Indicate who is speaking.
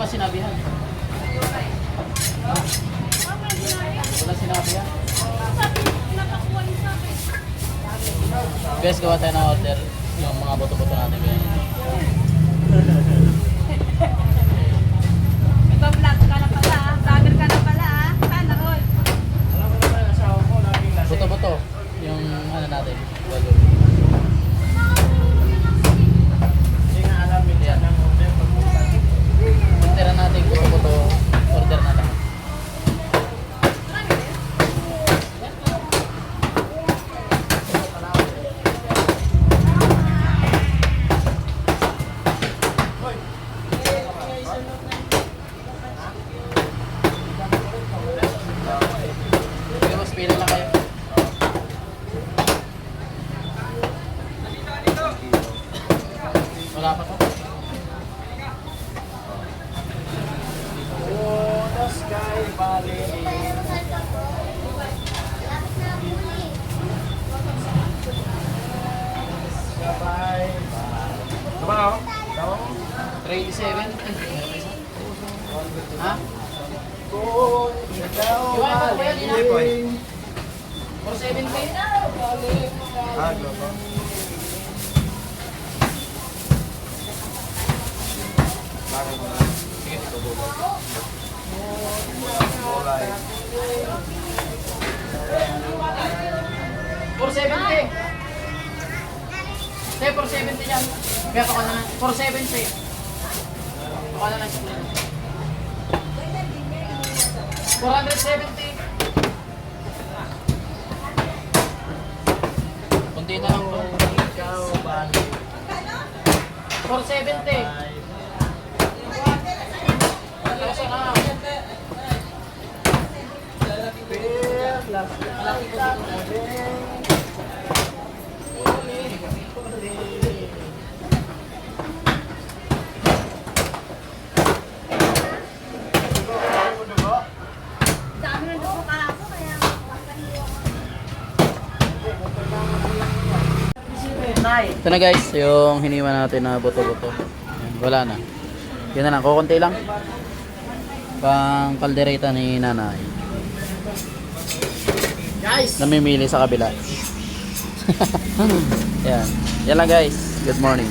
Speaker 1: Tama sinabihan. Wala sinabihan. Guys, gawa tayo ng order. Yung mga boto-boto natin.
Speaker 2: Nag-vlog ka na pala, vlogger ka na pala. Sana all.
Speaker 1: Boto-boto. Yung ano natin.
Speaker 3: Hindi nga alam minsan ng order pagpunta.
Speaker 1: Orderan natin boto-boto. Order na lang. Sige, mas pila lang kayo. Wala pa to.
Speaker 3: Oh, the sky valley. Sabay. Diba?
Speaker 1: 37. Ha?
Speaker 3: Kung ikaw
Speaker 1: Iwan pa ba yan,
Speaker 3: maling.
Speaker 1: 470?
Speaker 3: Ah, global. Bakit mo na?
Speaker 1: Sige.
Speaker 3: Kulay.
Speaker 1: 470. Sige, 470 yan. Kaya pa ka na. 470. Baka na lang siya. 470. Kunti na lang to.
Speaker 3: Ikaw balik.
Speaker 1: 470. Kasi na.
Speaker 2: Dami ng dugo ka ako, kaya
Speaker 1: Ito na guys, yung hiniwa natin na buto-buto. Ayan, wala na. Yun na lang, kukunti lang. Pang kaldereta ni nanay.
Speaker 3: Guys!
Speaker 1: Namimili sa kabila. Yan. Yan lang guys. Good morning.